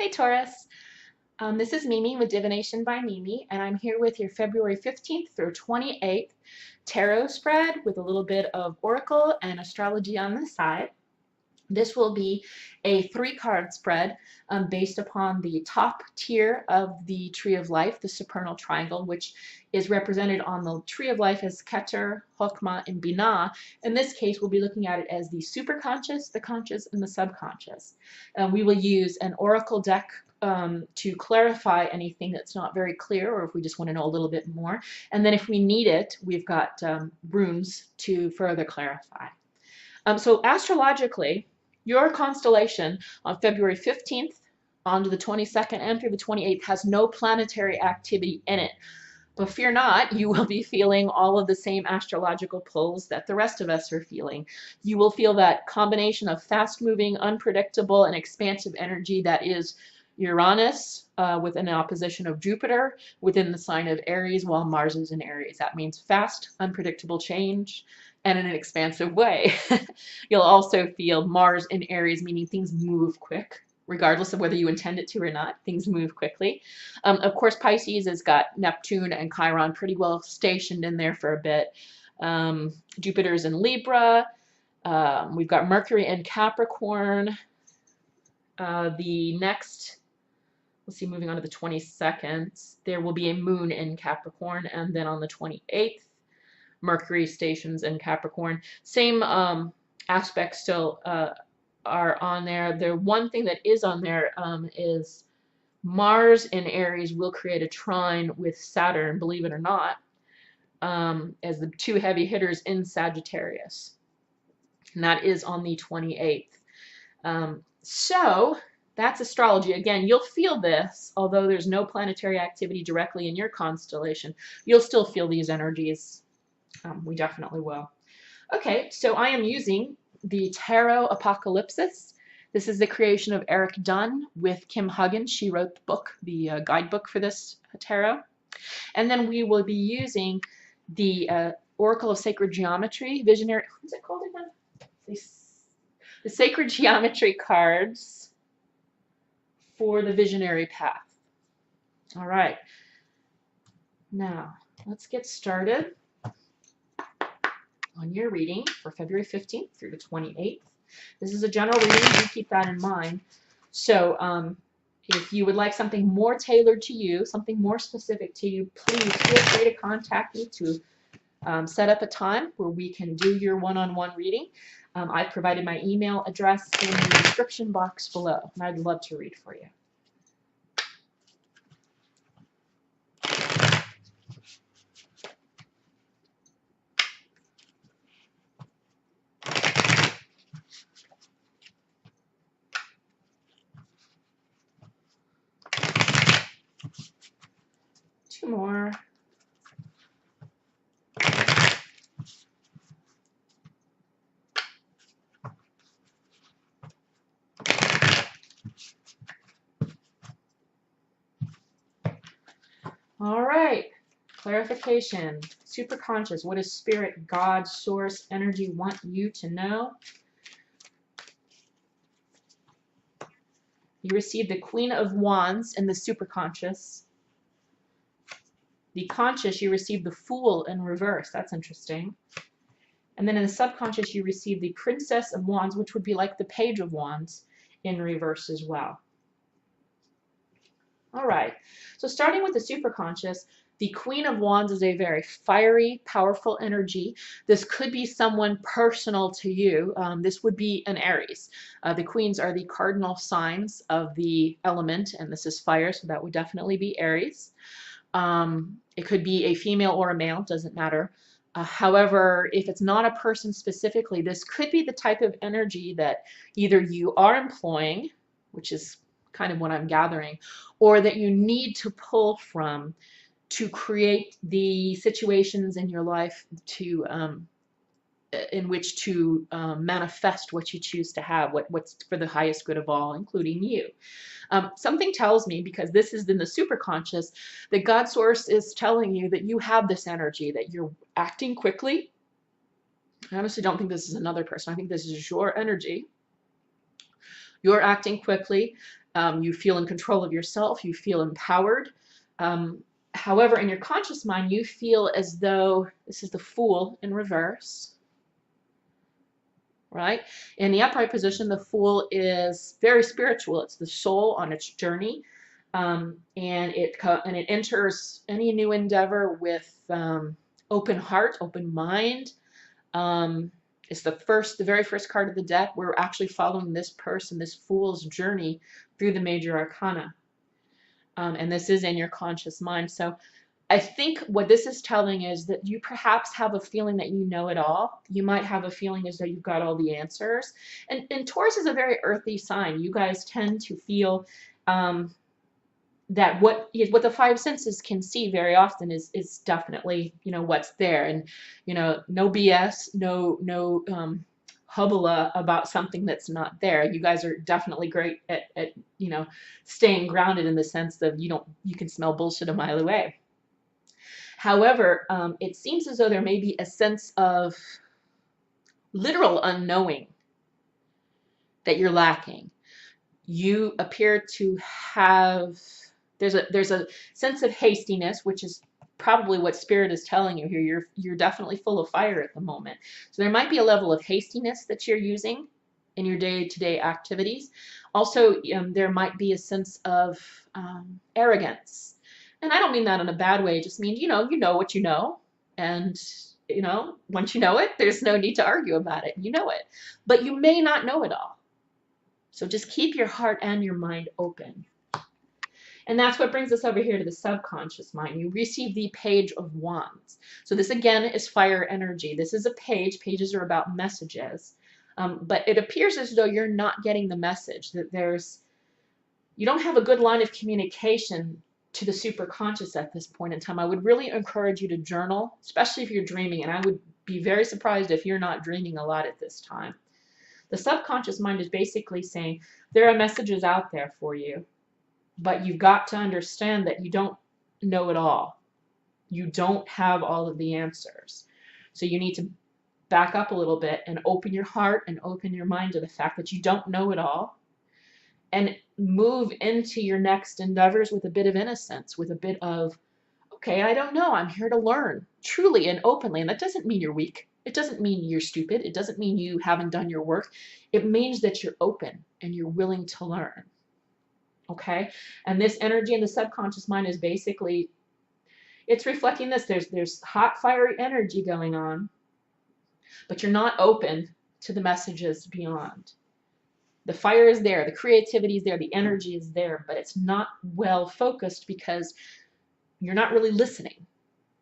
Hey Taurus, this is Mimi with Divination by Mimi, and I'm here with your February 15th through 28th tarot spread with a little bit of oracle and astrology on the side. This will be a 3-card spread based upon the top tier of the Tree of Life, the supernal triangle, which is represented on the Tree of Life as Keter, Chokmah, and Binah. In this case, we'll be looking at it as the superconscious, the conscious, and the subconscious. We will use an oracle deck to clarify anything that's not very clear, or if we just want to know a little bit more. And then if we need it, we've got runes to further clarify. So astrologically, your constellation on February 15th on to the 22nd and through the 28th has no planetary activity in it. But fear not, you will be feeling all of the same astrological pulls that the rest of us are feeling. You will feel that combination of fast-moving, unpredictable, and expansive energy that is Uranus with an opposition of Jupiter within the sign of Aries, while Mars is in Aries. That means fast, unpredictable change and in an expansive way. You'll also feel Mars in Aries, meaning things move quick, regardless of whether you intend it to or not. Things move quickly. Of course, Pisces has got Neptune and Chiron pretty well stationed in there for a bit. Jupiter's in Libra. We've got Mercury in Capricorn. The next, let's see, moving on to the 22nd, there will be a moon in Capricorn, and then on the 28th, Mercury stations in Capricorn. Same aspects still are on there. The one thing that is on there is Mars in Aries will create a trine with Saturn, believe it or not, as the two heavy hitters in Sagittarius. And that is on the 28th. So that's astrology. Again, you'll feel this, although there's no planetary activity directly in your constellation. You'll still feel these energies. We definitely will. Okay, so I am using the Tarot Apocalypsis. This is the creation of Eric Dunn with Kim Huggins. She wrote the book, the guidebook for this tarot. And then we will be using the Oracle of Sacred Geometry, Visionary, what's it called again? The Sacred Geometry cards for the Visionary Path. All right, now let's get started on your reading for February 15th through the 28th. This is a general reading, do keep that in mind. So if you would like something more tailored to you, something more specific to you, please feel free to contact me to set up a time where we can do your one-on-one reading. I've provided my email address in the description box below, and I'd love to read for you. Two more. All right, clarification, superconscious. What does spirit, God, source, energy want you to know? You receive the Queen of Wands in the superconscious. The conscious, you receive the Fool in reverse. That's interesting. And then in the subconscious, you receive the Princess of Wands, which would be like the Page of Wands in reverse as well. All right, so starting with the superconscious, the Queen of Wands is a very fiery, powerful energy. This could be someone personal to you. This would be an Aries. The queens are the cardinal signs of the element, and this is fire, so that would definitely be Aries. It could be a female or a male, doesn't matter. However, if it's not a person specifically, this could be the type of energy that either you are employing, which is kind of what I'm gathering, or that you need to pull from to create the situations in your life to in which to manifest what you choose to have, what's for the highest good of all, including you. Something tells me, because this is in the superconscious, that God source is telling you that you have this energy, that you're acting quickly. I honestly don't think this is another person. I think this is your energy. You're acting quickly. You feel in control of yourself. You feel empowered. However, in your conscious mind, you feel as though this is the Fool in reverse, right? In the upright position, the Fool is very spiritual. It's the soul on its journey, and it enters any new endeavor with open heart, open mind. It's the very first card of the deck. We're actually following this person, this Fool's journey through the major arcana. And this is in your conscious mind. So I think what this is telling is that you perhaps have a feeling that you know it all. You might have a feeling as though you've got all the answers. And Taurus is a very earthy sign. You guys tend to feel that what the five senses can see very often is definitely, what's there. And, no BS, no hubbub about something that's not there. You guys are definitely great at staying grounded in the sense of you can smell bullshit a mile away. However, it seems as though there may be a sense of literal unknowing that you're lacking. You appear to have, there's a sense of hastiness, which is probably what Spirit is telling you here. You're definitely full of fire at the moment. So there might be a level of hastiness that you're using in your day-to-day activities. Also, there might be a sense of arrogance. And I don't mean that in a bad way. It just means, you know what you know. And, once you know it, there's no need to argue about it. You know it. But you may not know it all. So just keep your heart and your mind open. And that's what brings us over here to the subconscious mind. You receive the Page of Wands. So this, again, is fire energy. This is a page. Pages are about messages. But it appears as though you're not getting the message, that you don't have a good line of communication to the superconscious at this point in time. I would really encourage you to journal, especially if you're dreaming, and I would be very surprised if you're not dreaming a lot at this time. The subconscious mind is basically saying there are messages out there for you, but you've got to understand that you don't know it all. You don't have all of the answers. So you need to back up a little bit and open your heart and open your mind to the fact that you don't know it all, and move into your next endeavors with a bit of innocence, with a bit of, okay, I don't know, I'm here to learn, truly and openly. And that doesn't mean you're weak. It doesn't mean you're stupid. It doesn't mean you haven't done your work. It means that you're open and you're willing to learn. Okay? And this energy in the subconscious mind is basically, it's reflecting this. There's hot, fiery energy going on, but you're not open to the messages beyond. The fire is there, the creativity is there, the energy is there, but it's not well focused because you're not really listening.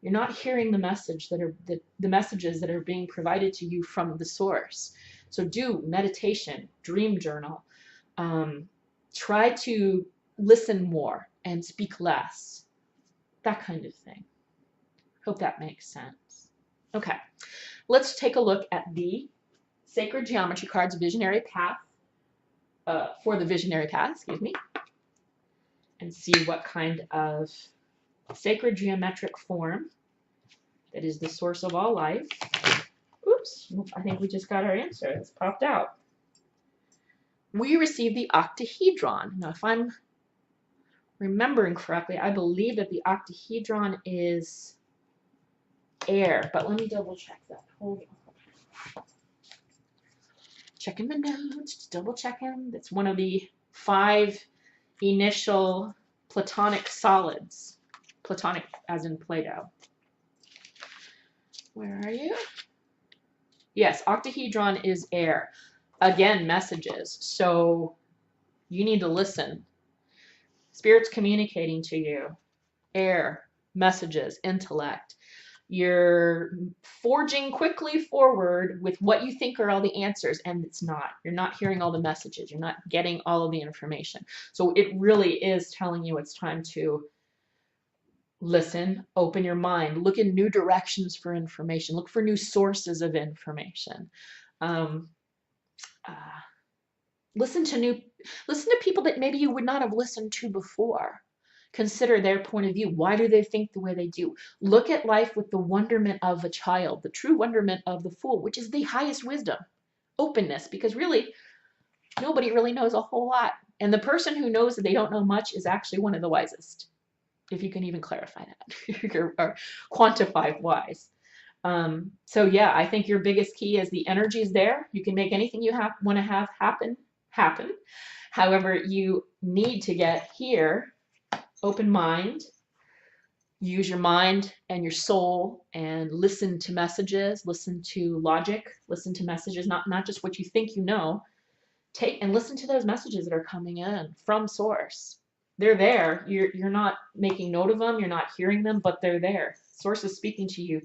You're not hearing the messages that are being provided to you from the source. So do meditation, dream journal. Try to listen more and speak less. That kind of thing. Hope that makes sense. Okay, let's take a look at the Sacred Geometry cards, Visionary Path, for the Visionary Path, excuse me, and see what kind of sacred geometric form that is the source of all life. Oops, I think we just got our answer. It's popped out. We received the octahedron. Now, if I'm remembering correctly, I believe that the octahedron is air, but let me double check that. Hold on. Checking the notes, double checking. That's one of the 5 initial Platonic solids. Platonic as in Plato. Where are you? Yes, octahedron is air. Again, messages. So you need to listen. Spirit's communicating to you. Air, messages, intellect. You're forging quickly forward with what you think are all the answers, and it's not. You're not hearing all the messages. You're not getting all of the information. So it really is telling you it's time to listen, open your mind, look in new directions for information, look for new sources of information. Listen to people that maybe you would not have listened to before. Consider their point of view. Why do they think the way they do? Look at life with the wonderment of a child, the true wonderment of the fool, which is the highest wisdom. Openness, because really, nobody really knows a whole lot And the person who knows that they don't know much is actually one of the wisest, if you can even clarify that or quantify wise. So yeah, I think your biggest key is the energy is there. You can make anything you want to have happen. However, you need to get here, open mind, use your mind and your soul and listen to messages, listen to logic, listen to messages, not just what you think you know. Take and listen to those messages that are coming in from source. They're there. You're not making note of them, you're not hearing them, but they're there. Source is speaking to you.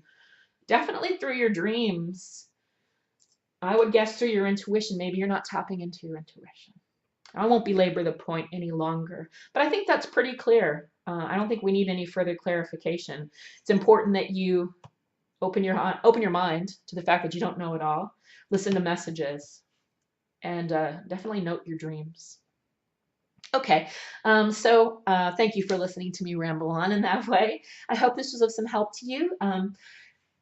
Definitely through your dreams. I would guess through your intuition. Maybe you're not tapping into your intuition. I won't belabor the point any longer, but I think that's pretty clear. I don't think we need any further clarification. It's important that you open your mind to the fact that you don't know it all. Listen to messages, and definitely note your dreams. Okay, so thank you for listening to me ramble on in that way. I hope this was of some help to you.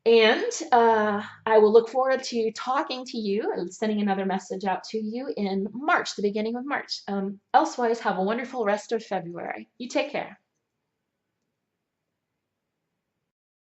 And I will look forward to talking to you and sending another message out to you in March, the beginning of March. Elsewise, have a wonderful rest of February. You take care.